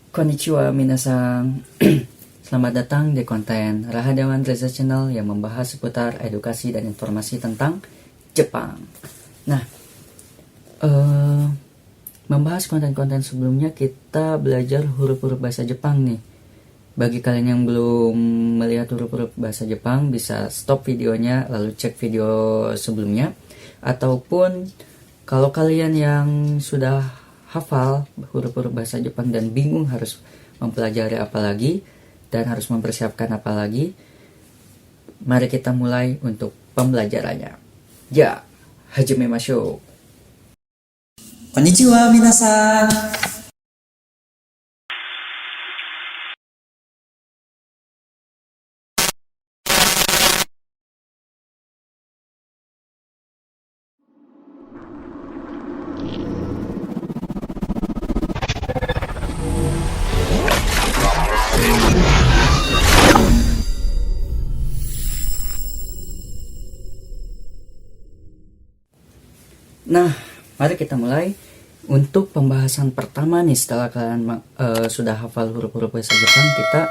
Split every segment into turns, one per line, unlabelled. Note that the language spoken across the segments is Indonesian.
Konnichiwa minasan. Selamat datang di konten Rahadawan Reza Channel yang membahas seputar edukasi dan informasi tentang Jepang. Nah, membahas konten-konten sebelumnya kita belajar huruf-huruf bahasa Jepang nih. Bagi kalian yang belum melihat huruf-huruf bahasa Jepang, bisa stop videonya lalu cek video sebelumnya. Ataupun kalau kalian yang sudah hafal huruf-huruf bahasa Jepang dan bingung harus mempelajari apa lagi dan harus mempersiapkan apa lagi, mari kita mulai untuk pembelajarannya. Ya, hajimemashou.
Konnichiwa minasan.
Nah, mari kita mulai untuk pembahasan pertama nih. Setelah kalian sudah hafal huruf-huruf bahasa Jepang, kita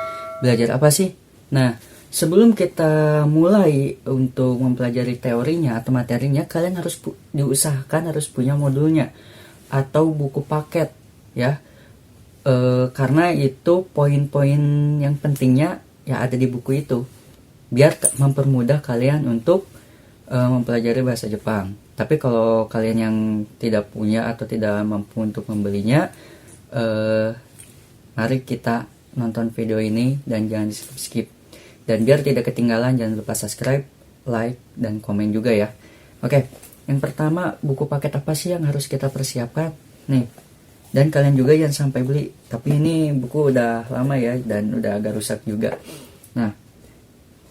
belajar apa sih? Nah, sebelum kita mulai untuk mempelajari teorinya atau materinya, kalian harus diusahakan harus punya modulnya atau buku paket ya. Karena itu poin-poin yang pentingnya ya ada di buku itu, biar mempermudah kalian untuk mempelajari bahasa Jepang. Tapi kalau kalian yang tidak punya atau tidak mampu untuk membelinya, mari kita nonton video ini dan jangan di skip. Dan biar tidak ketinggalan, jangan lupa subscribe, like, dan komen juga ya. Oke, yang pertama, buku paket apa sih yang harus kita persiapkan? Nih, dan kalian juga jangan sampai beli. Tapi ini buku udah lama ya, dan udah agak rusak juga. Nah,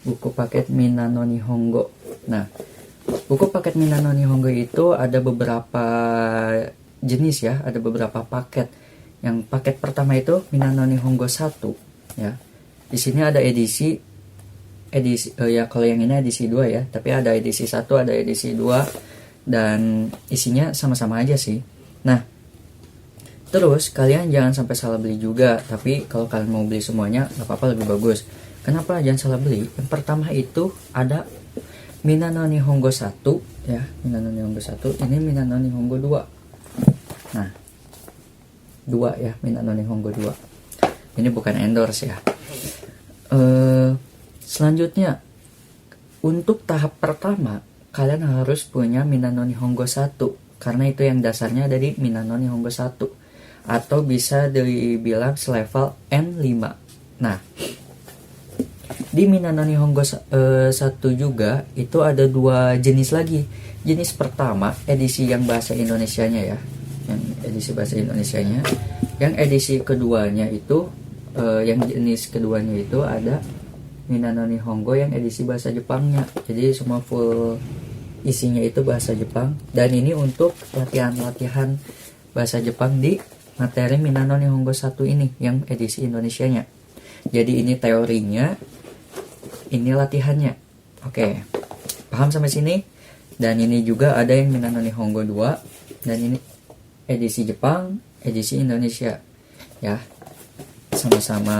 buku paket Minano Nihongo. Nah, buku paket Minano Nihongo itu ada beberapa jenis ya, ada beberapa paket. Yang paket pertama itu Minano Nihongo 1 ya. Di sini ada edisi ya, kalau yang ini edisi 2 ya, tapi ada edisi 1, ada edisi 2 dan isinya sama-sama aja sih. Nah, terus kalian jangan sampai salah beli juga, tapi kalau kalian mau beli semuanya nggak apa-apa, lebih bagus. Kenapa jangan salah beli? Yang pertama itu ada Minano Nihongo 1 ya, Minano Nihongo 1, ini Minano Nihongo 2. Nah, 2 ya, Minano Nihongo 2. Ini bukan endorse ya. Selanjutnya, untuk tahap pertama kalian harus punya Minano Nihongo 1 karena itu yang dasarnya ada di Minano Nihongo 1 atau bisa dibilang selevel N5. Nah, di Minano Nihongo 1 juga itu ada 2 jenis lagi. Jenis pertama edisi yang bahasa Indonesianya ya, yang edisi bahasa Indonesianya. Yang edisi keduanya itu yang jenis keduanya itu ada Minano Nihongo yang edisi bahasa Jepangnya. Jadi semua full isinya itu bahasa Jepang, dan ini untuk latihan-latihan bahasa Jepang di materi Minano Nihongo 1 ini yang edisi Indonesianya. Jadi ini teorinya, ini latihannya. Oke, paham sampai sini? Dan ini juga ada yang Minano Nihongo 2 dan ini edisi Jepang, edisi Indonesia ya. Sama-sama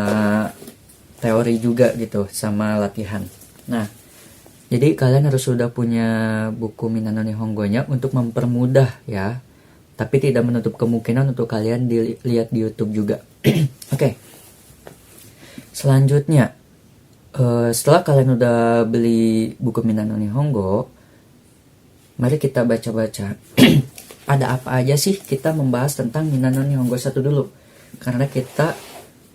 teori juga gitu, sama latihan. Nah, jadi kalian harus sudah punya buku Minano Nihongo-nya untuk mempermudah ya. Tapi tidak menutup kemungkinan untuk kalian dilihat di YouTube juga. Oke. Selanjutnya, setelah kalian udah beli buku Minano Nihongo, mari kita baca-baca. Ada apa aja sih? Kita membahas tentang Minano Nihongo 1 dulu, karena kita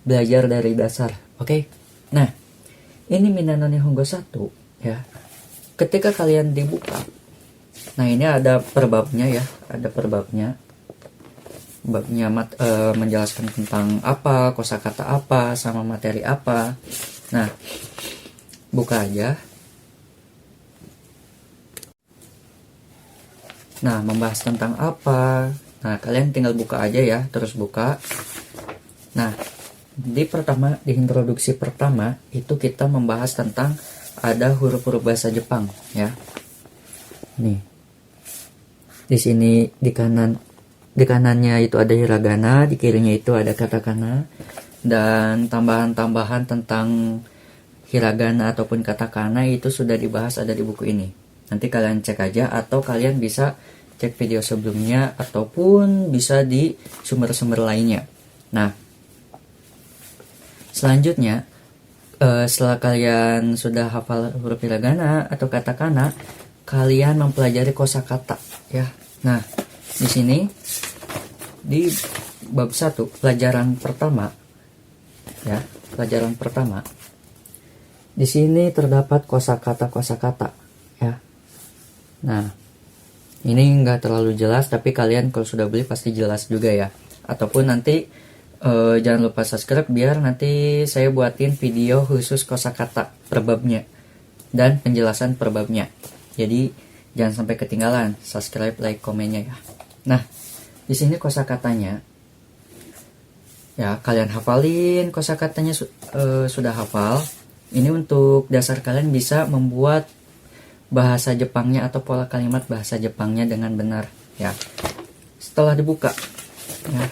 belajar dari dasar. Oke. Nah, ini Minano Nihongo 1 ya. Ketika kalian dibuka, nah ini ada perbabnya ya, ada perbabnya. Babnya menjelaskan tentang apa, kosakata apa, sama materi apa. Nah, buka aja. Nah, membahas tentang apa? Nah, kalian tinggal buka aja ya, terus buka. Nah, di introduksi pertama itu kita membahas tentang ada huruf-huruf bahasa Jepang ya. Nih. Di sini di kanannya itu ada hiragana, di kirinya itu ada katakana. dan tambahan-tambahan tentang hiragana ataupun katakana itu sudah dibahas ada di buku ini. Nanti kalian cek aja, atau kalian bisa cek video sebelumnya ataupun bisa di sumber-sumber lainnya. Nah, selanjutnya setelah kalian sudah hafal huruf hiragana atau katakana, kalian mempelajari kosakata ya. Nah, di sini di bab 1 pelajaran pertama ya, pelajaran pertama. Di sini terdapat kosakata ya. Nah, ini nggak terlalu jelas, tapi kalian kalau sudah beli pasti jelas juga ya. Ataupun nanti jangan lupa subscribe biar nanti saya buatin video khusus kosakata per babnya dan penjelasan per babnya. Jadi jangan sampai ketinggalan, subscribe, like, komennya ya. Nah, di sini kosakatanya ya, kalian hafalin kosakatanya sudah hafal. Ini untuk dasar kalian bisa membuat bahasa Jepangnya atau pola kalimat bahasa Jepangnya dengan benar ya. Setelah dibuka ya,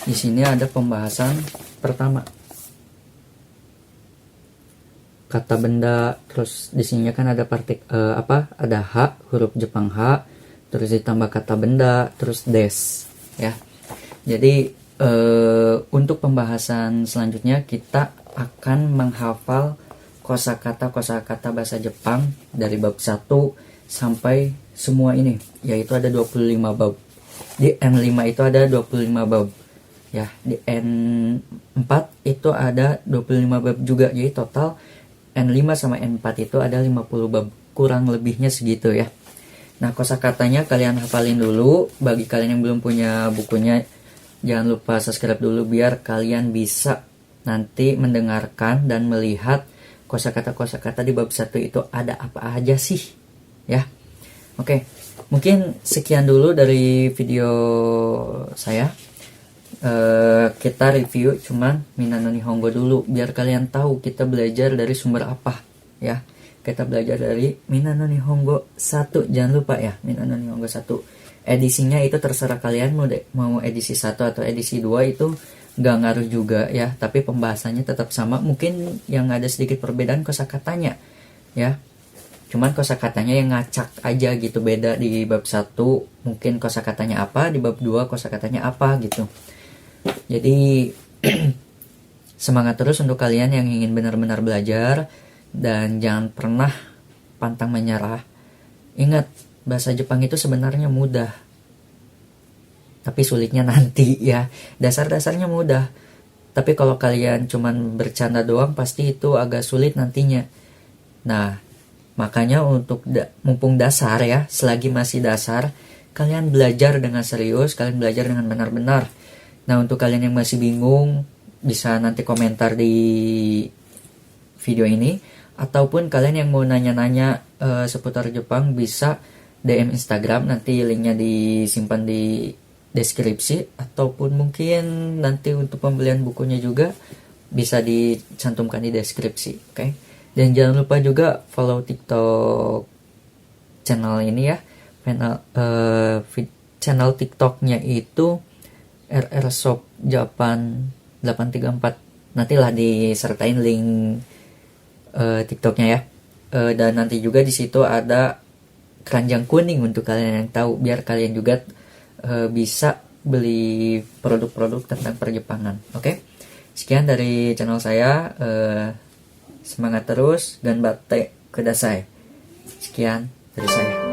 di sini ada pembahasan pertama. Kata benda, terus di sini kan ada ada H, huruf Jepang H, terus ditambah kata benda, terus des ya. Jadi untuk pembahasan selanjutnya kita akan menghafal kosakata bahasa Jepang dari bab 1 sampai semua ini, yaitu ada 25 bab. Di N5 itu ada 25 bab. Ya, di N4 itu ada 25 bab juga. Jadi total N5 sama N4 itu ada 50 bab. Kurang lebihnya segitu ya. Nah, kosakatanya kalian hafalin dulu. Bagi kalian yang belum punya bukunya, jangan lupa subscribe dulu biar kalian bisa nanti mendengarkan dan melihat kosakata di bab 1 itu ada apa aja sih ya. Oke, mungkin sekian dulu dari video saya. Kita review cuman Minano Nihongo dulu biar kalian tahu kita belajar dari sumber apa ya. Kita belajar dari Minano Nihongo 1, jangan lupa ya, Minano Nihongo 1. Edisinya itu terserah kalian mau edisi 1 atau edisi 2, itu nggak ngaruh juga ya, tapi pembahasannya tetap sama. Mungkin yang ada sedikit perbedaan kosakatanya ya, cuman kosakatanya yang ngacak aja gitu, beda. Di bab 1 mungkin kosakatanya apa, di bab 2 kosakatanya apa gitu. Jadi semangat terus untuk kalian yang ingin benar-benar belajar, dan jangan pernah pantang menyerah. Ingat, bahasa Jepang itu sebenarnya mudah, tapi sulitnya nanti ya. Dasar-dasarnya mudah, tapi kalau kalian cuman bercanda doang pasti itu agak sulit nantinya. Nah, makanya untuk mumpung dasar ya, selagi masih dasar, kalian belajar dengan serius, kalian belajar dengan benar-benar. Nah, untuk kalian yang masih bingung, bisa nanti komentar di video ini, ataupun kalian yang mau nanya-nanya seputar Jepang bisa DM Instagram, nanti linknya disimpan di deskripsi, ataupun mungkin nanti untuk pembelian bukunya juga bisa dicantumkan di deskripsi. Oke? Dan jangan lupa juga follow TikTok channel ini ya. Channel TikToknya itu RR Shop Japan 834. Nantilah disertain link TikToknya ya. Dan nanti juga di situ ada keranjang kuning untuk kalian yang tahu, biar kalian juga bisa beli produk-produk tentang perjepangan. Oke? Sekian dari channel saya. Semangat terus, ganbatte kudasai. Sekian dari saya.